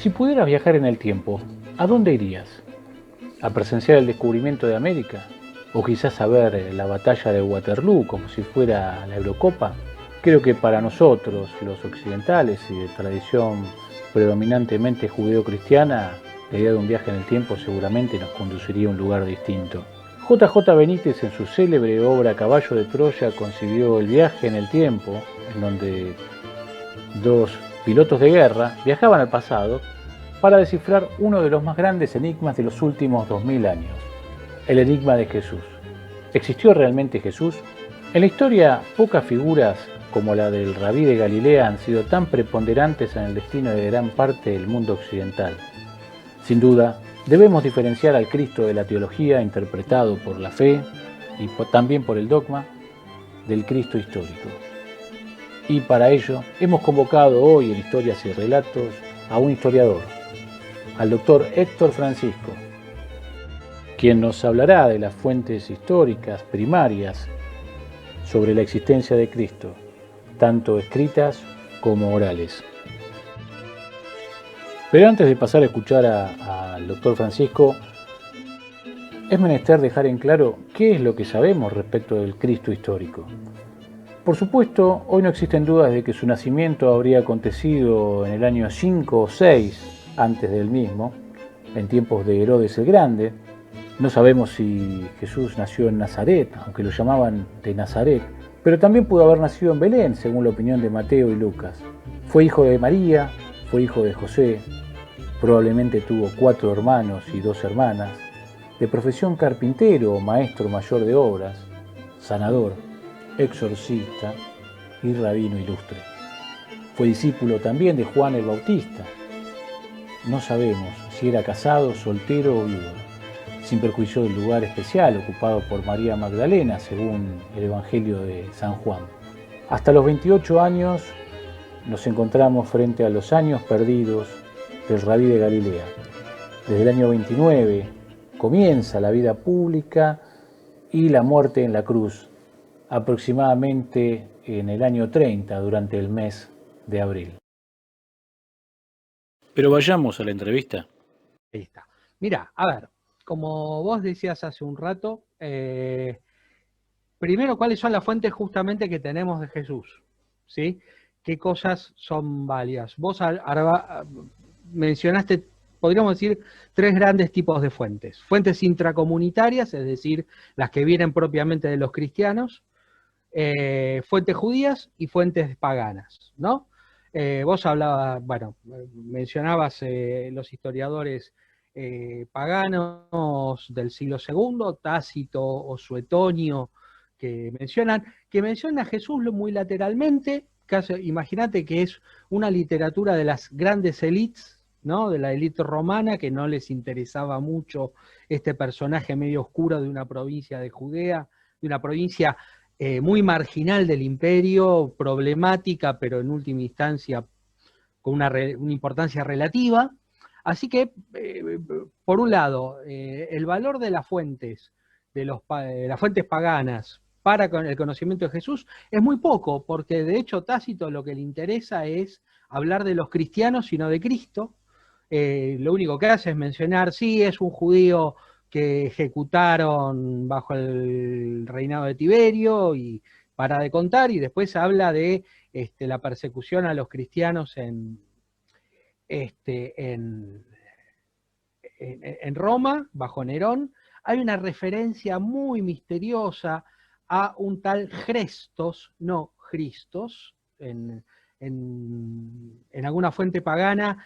Si pudieras viajar en el tiempo, ¿a dónde irías? ¿A presenciar el descubrimiento de América? ¿O quizás a ver la batalla de Waterloo como si fuera la Eurocopa? Creo que para nosotros, los occidentales y de tradición predominantemente judeo-cristiana, la idea de un viaje en el tiempo seguramente nos conduciría a un lugar distinto. J.J. Benítez en su célebre obra Caballo de Troya concibió el viaje en el tiempo, en donde dos pilotos de guerra viajaban al pasado para descifrar uno de los más grandes enigmas de los últimos 2000 años, el enigma de Jesús. ¿Existió realmente Jesús? En la historia, pocas figuras como la del Rabí de Galilea han sido tan preponderantes en el destino de gran parte del mundo occidental. Sin duda, debemos diferenciar al Cristo de la teología interpretado por la fe y también por el dogma del Cristo histórico. Y para ello hemos convocado hoy en Historias y Relatos a un historiador, al doctor Héctor Francisco, quien nos hablará de las fuentes históricas primarias sobre la existencia de Cristo, tanto escritas como orales. Pero antes de pasar a escuchar al doctor Francisco, es menester dejar en claro qué es lo que sabemos respecto del Cristo histórico. Por supuesto, hoy no existen dudas de que su nacimiento habría acontecido en el año 5 o 6 antes del mismo, en tiempos de Herodes el Grande. No sabemos si Jesús nació en Nazaret, aunque lo llamaban de Nazaret, pero también pudo haber nacido en Belén, según la opinión de Mateo y Lucas. Fue hijo de María, fue hijo de José, probablemente tuvo 4 hermanos y 2 hermanas, de profesión carpintero o maestro mayor de obras, sanador, exorcista y rabino ilustre. Fue discípulo también de Juan el Bautista. No sabemos si era casado, soltero o viudo, sin perjuicio del lugar especial ocupado por María Magdalena, según el Evangelio de San Juan. Hasta los 28 años nos encontramos frente a los años perdidos del Rabí de Galilea. Desde el año 29 comienza la vida pública y la muerte en la cruz, aproximadamente en el año 30, durante el mes de abril. Pero vayamos a la entrevista. Ahí está. Mira, a ver, como vos decías hace un rato, primero, ¿cuáles son las fuentes justamente que tenemos de Jesús? ¿Sí? ¿Qué cosas son válidas? Vos mencionaste, podríamos decir, 3 grandes tipos de fuentes. Fuentes intracomunitarias, es decir, las que vienen propiamente de los cristianos, fuentes judías y fuentes paganas, ¿no? Vos hablabas, bueno, mencionabas los historiadores paganos del siglo II, Tácito o Suetonio, que menciona a Jesús muy lateralmente. Imagínate que es una literatura de las grandes élites, ¿no? De la élite romana, que no les interesaba mucho este personaje medio oscuro de una provincia de Judea, de una provincia muy marginal del imperio, problemática, pero en última instancia con una importancia relativa. Así que, por un lado, el valor de las fuentes, de las fuentes paganas para el conocimiento de Jesús es muy poco, porque de hecho Tácito lo que le interesa es hablar de los cristianos y no de Cristo. Lo único que hace es mencionar, sí, es un judío que ejecutaron bajo el reinado de Tiberio, y para de contar, y después habla de la persecución a los cristianos en Roma, bajo Nerón. Hay una referencia muy misteriosa a un tal Chrestos, no Christos, en alguna fuente pagana,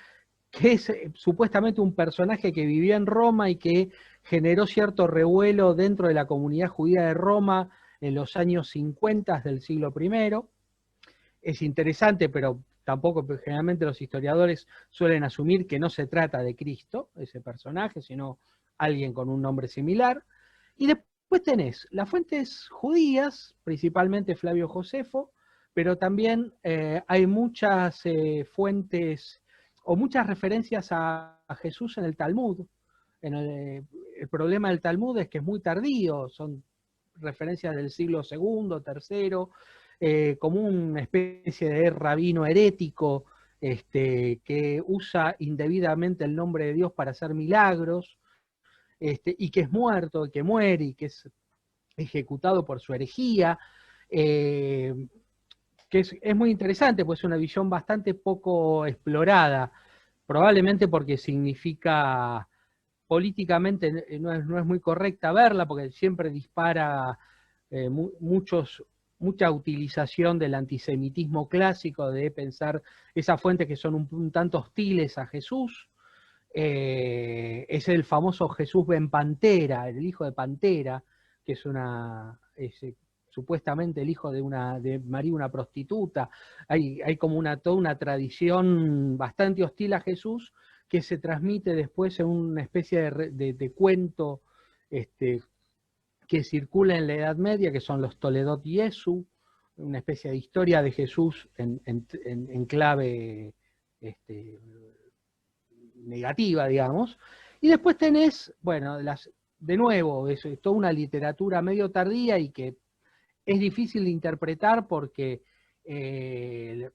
que es supuestamente un personaje que vivía en Roma y que generó cierto revuelo dentro de la comunidad judía de Roma en los años 50 del siglo I. Es interesante, pero tampoco, generalmente los historiadores suelen asumir que no se trata de Cristo, ese personaje, sino alguien con un nombre similar. Y después tenés las fuentes judías, principalmente Flavio Josefo, pero también hay muchas fuentes o muchas referencias a Jesús en el Talmud. El problema del Talmud es que es muy tardío, son referencias del siglo II, III, como una especie de rabino herético, que usa indebidamente el nombre de Dios para hacer milagros, y que es muerto, y que muere, y que es ejecutado por su herejía, que es muy interesante, pues es una visión bastante poco explorada, probablemente porque significa, políticamente no es muy correcta verla, porque siempre dispara mucha utilización del antisemitismo clásico, de pensar esas fuentes que son un tanto hostiles a Jesús. Es el famoso Jesús ben Pantera, el hijo de Pantera, que es supuestamente el hijo de María, una prostituta. Hay como toda una tradición bastante hostil a Jesús, que se transmite después en una especie de cuento que circula en la Edad Media, que son los Toledot Jesu, una especie de historia de Jesús en clave negativa, digamos. Y después tenés, bueno, de nuevo, es toda una literatura medio tardía y que es difícil de interpretar porque es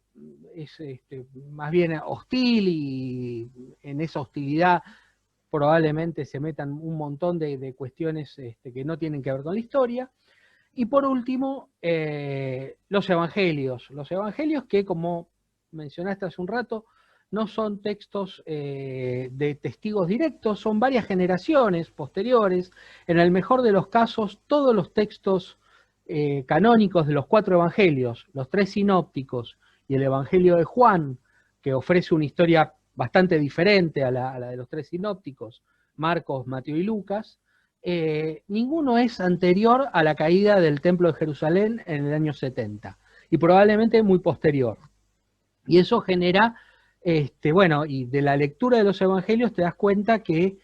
más bien hostil, y en esa hostilidad probablemente se metan un montón de cuestiones que no tienen que ver con la historia. Y por último, los evangelios. Los evangelios que, como mencionaste hace un rato, no son textos de testigos directos, son varias generaciones posteriores. En el mejor de los casos, todos los textos canónicos de los 4 evangelios, los 3 sinópticos y el Evangelio de Juan, que ofrece una historia bastante diferente a la de los 3 sinópticos, Marcos, Mateo y Lucas, ninguno es anterior a la caída del Templo de Jerusalén en el año 70, y probablemente muy posterior. Y eso genera, bueno, y de la lectura de los evangelios te das cuenta que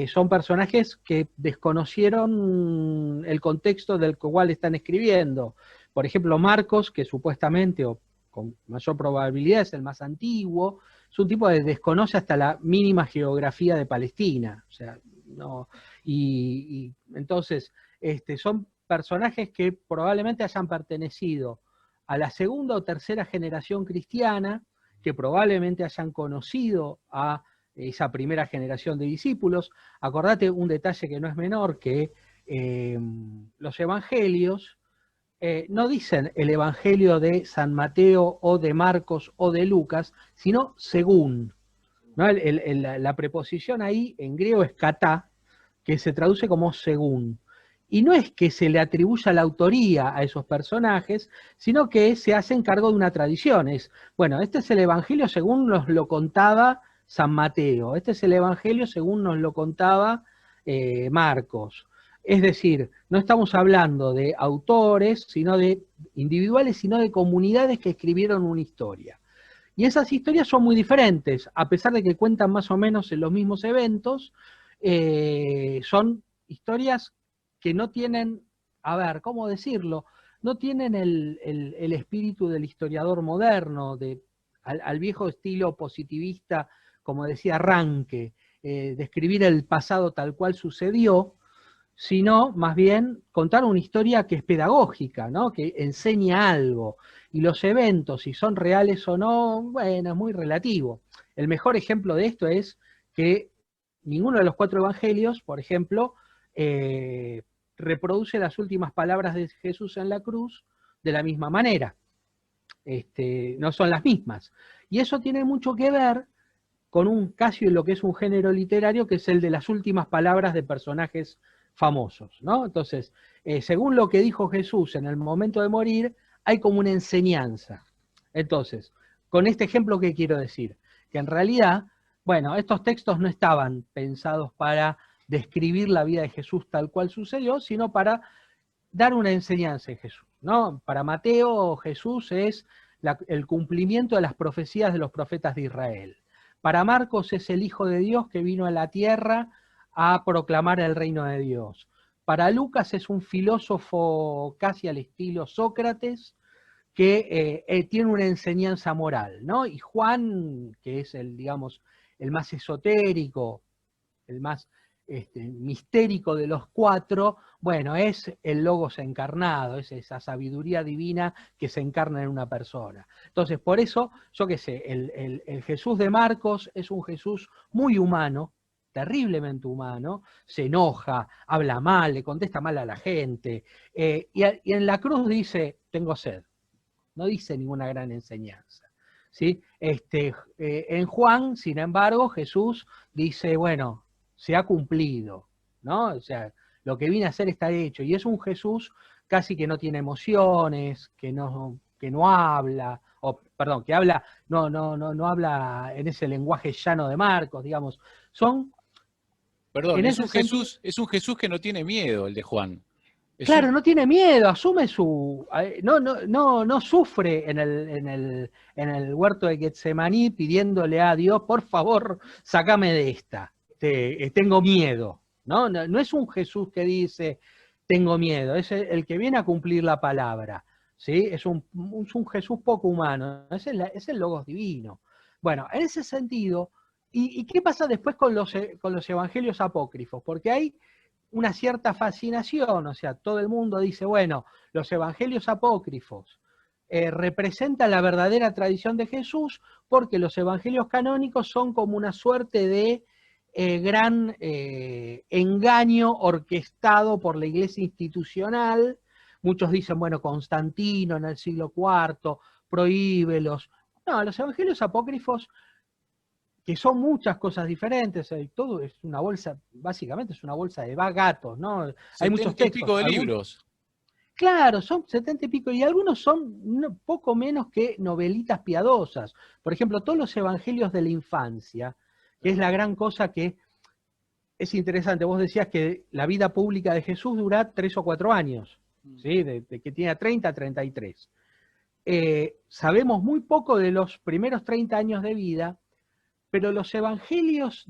son personajes que desconocieron el contexto del cual están escribiendo. Por ejemplo, Marcos, que supuestamente, o con mayor probabilidad, es el más antiguo, es un tipo que desconoce hasta la mínima geografía de Palestina. O sea, no, y entonces son personajes que probablemente hayan pertenecido a la segunda o tercera generación cristiana, que probablemente hayan conocido a esa primera generación de discípulos. Acordate un detalle que no es menor, que los evangelios no dicen el evangelio de San Mateo o de Marcos o de Lucas, sino según, ¿no? La preposición ahí en griego es katá, que se traduce como según. Y no es que se le atribuya la autoría a esos personajes, sino que se hacen cargo de una tradición. Bueno, este es el Evangelio según nos lo contaba San Mateo, este es el Evangelio según nos lo contaba Marcos. Es decir, no estamos hablando de autores, sino de individuales, sino de comunidades que escribieron una historia. Y esas historias son muy diferentes, a pesar de que cuentan más o menos en los mismos eventos. Son historias que no tienen, a ver, ¿cómo decirlo? No tienen el espíritu del historiador moderno, al viejo estilo positivista, como decía Ranke, describir el pasado tal cual sucedió, sino más bien contar una historia que es pedagógica, ¿no? Que enseña algo. Y los eventos, si son reales o no, bueno, es muy relativo. El mejor ejemplo de esto es que ninguno de los 4 evangelios, por ejemplo, reproduce las últimas palabras de Jesús en la cruz de la misma manera. No son las mismas. Y eso tiene mucho que ver con casi lo que es un género literario, que es el de las últimas palabras de personajes famosos, ¿no? Entonces, según lo que dijo Jesús en el momento de morir, hay como una enseñanza. Entonces, con este ejemplo, ¿qué quiero decir? Que en realidad, bueno, estos textos no estaban pensados para describir la vida de Jesús tal cual sucedió, sino para dar una enseñanza en Jesús, ¿no? Para Mateo, Jesús es el cumplimiento de las profecías de los profetas de Israel. Para Marcos es el Hijo de Dios que vino a la tierra a proclamar el reino de Dios. Para Lucas es un filósofo casi al estilo Sócrates, que tiene una enseñanza moral, ¿no? Y Juan, que es digamos, el más esotérico, el más mistérico de los cuatro, bueno, es el Logos encarnado, es esa sabiduría divina que se encarna en una persona. Entonces, por eso, yo qué sé, el Jesús de Marcos es un Jesús muy humano, terriblemente humano, se enoja, habla mal, le contesta mal a la gente, y en la cruz dice, tengo sed, no dice ninguna gran enseñanza. ¿Sí? En Juan, sin embargo, Jesús dice, bueno, se ha cumplido, ¿no? O sea, lo que vine a hacer está hecho. Y es un Jesús casi que no tiene emociones, que no habla, o perdón, que habla, no habla en ese lenguaje llano de Marcos, digamos. Son, Perdón, en ese sentido, Es un Jesús que no tiene miedo, el de Juan. claro, no tiene miedo, asume su. No sufre en el huerto de Getsemaní pidiéndole a Dios, por favor, sácame de esta. Tengo miedo. No es un Jesús que dice, tengo miedo, es el que viene a cumplir la palabra. ¿Sí? Es un Jesús poco humano, es el Logos divino. Bueno, en ese sentido, ¿y qué pasa después con los evangelios apócrifos? Porque hay una cierta fascinación, o sea, todo el mundo dice, bueno, los evangelios apócrifos representan la verdadera tradición de Jesús porque los evangelios canónicos son como una suerte de gran engaño orquestado por la iglesia institucional. Muchos dicen, bueno, Constantino en el siglo IV, prohíbelos. No, los evangelios apócrifos, que son muchas cosas diferentes, todo es una bolsa, básicamente es una bolsa de gatos, ¿no? Hay muchos 70 y textos. pico de libros. Claro, son 70 y pico, y algunos son poco menos que novelitas piadosas. Por ejemplo, todos los evangelios de la infancia, que es la gran cosa que es interesante. Vos decías que la vida pública de Jesús dura 3 o 4 años, ¿sí? De que tiene 30 a 33. Sabemos muy poco de los primeros 30 años de vida, pero los evangelios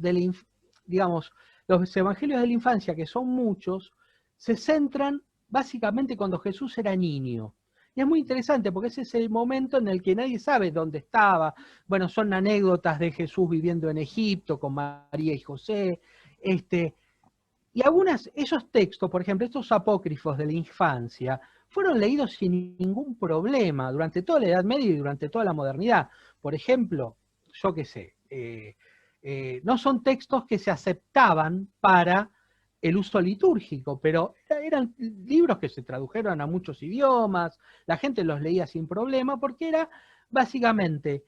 digamos, los evangelios de la infancia, que son muchos, se centran básicamente cuando Jesús era niño. Y es muy interesante porque ese es el momento en el que nadie sabe dónde estaba. Bueno, son anécdotas de Jesús viviendo en Egipto con María y José. Y esos textos, por ejemplo, estos apócrifos de la infancia, fueron leídos sin ningún problema durante toda la Edad Media y durante toda la modernidad. Por ejemplo, yo qué sé, no son textos que se aceptaban para el uso litúrgico, pero eran libros que se tradujeron a muchos idiomas, la gente los leía sin problema, porque era básicamente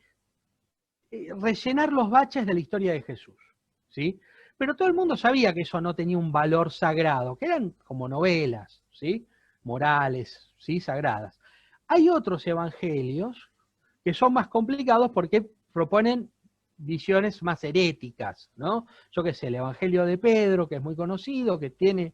rellenar los baches de la historia de Jesús, ¿sí? Pero todo el mundo sabía que eso no tenía un valor sagrado, que eran como novelas, ¿sí? Morales, ¿sí? Sagradas. Hay otros evangelios que son más complicados porque proponen visiones más heréticas, ¿no? Yo qué sé, el Evangelio de Pedro, que es muy conocido, que es De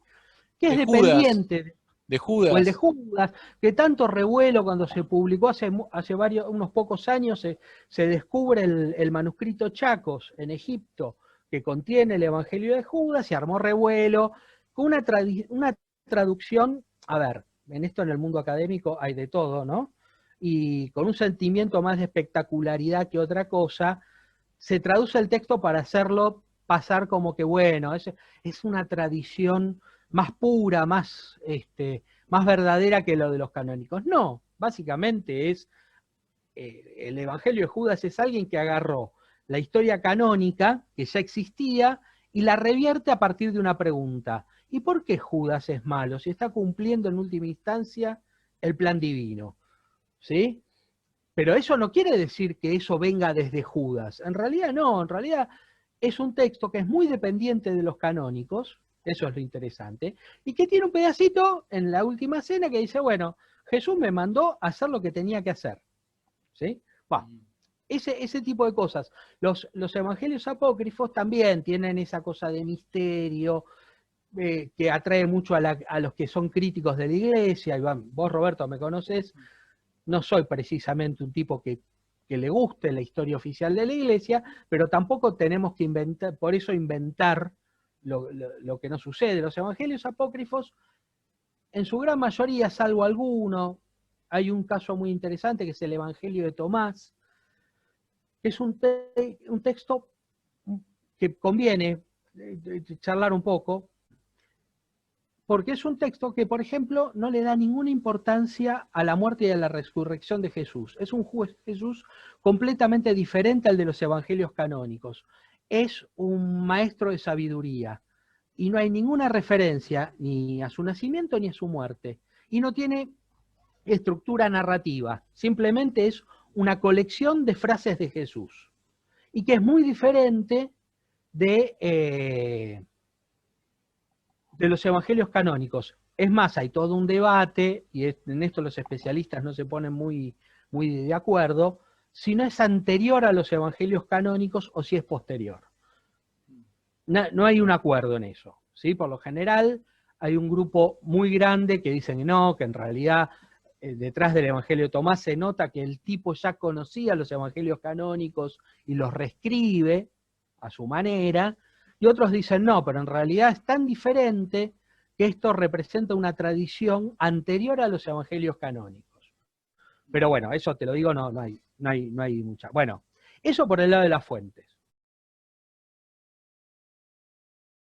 Judas. dependiente, De o el de Judas. Judas, que tanto revuelo cuando se publicó hace unos pocos años, se descubre el manuscrito Chacos en Egipto, que contiene el Evangelio de Judas, se armó revuelo, con una traducción, a ver, en esto en el mundo académico hay de todo, ¿no? Y con un sentimiento más de espectacularidad que otra cosa, se traduce el texto para hacerlo pasar como que, bueno, es una tradición más pura, más verdadera que lo de los canónicos. No, básicamente el Evangelio de Judas es alguien que agarró la historia canónica, que ya existía, y la revierte a partir de una pregunta. ¿Y por qué Judas es malo si está cumpliendo en última instancia el plan divino? ¿Sí? Pero eso no quiere decir que eso venga desde Judas. En realidad no, en realidad es un texto que es muy dependiente de los canónicos, eso es lo interesante, y que tiene un pedacito en la última cena que dice, bueno, Jesús me mandó a hacer lo que tenía que hacer. ¿Sí? Bueno, ese tipo de cosas. Los evangelios apócrifos también tienen esa cosa de misterio, que atrae mucho a los que son críticos de la iglesia. Iván, vos, Roberto, me conoces, no soy precisamente un tipo que le guste la historia oficial de la iglesia, pero tampoco tenemos que inventar, por eso inventar lo que no sucede. Los evangelios apócrifos, en su gran mayoría, salvo alguno, hay un caso muy interesante que es el Evangelio de Tomás, que es un texto que conviene charlar un poco, porque es un texto que, por ejemplo, no le da ninguna importancia a la muerte y a la resurrección de Jesús. Es un Jesús completamente diferente al de los evangelios canónicos. Es un maestro de sabiduría y no hay ninguna referencia ni a su nacimiento ni a su muerte. Y no tiene estructura narrativa, simplemente es una colección de frases de Jesús. Y que es muy diferente de los evangelios canónicos. Es más, hay todo un debate, y en esto los especialistas no se ponen muy de acuerdo, si no es anterior a los evangelios canónicos o si es posterior. No hay un acuerdo en eso, ¿sí? Por lo general hay un grupo muy grande que dicen que no, que en realidad detrás del evangelio de Tomás se nota que el tipo ya conocía los evangelios canónicos y los reescribe a su manera, y otros dicen no, pero en realidad es tan diferente que esto representa una tradición anterior a los evangelios canónicos. Pero bueno, eso te lo digo, no hay mucha. Bueno, eso por el lado de las fuentes.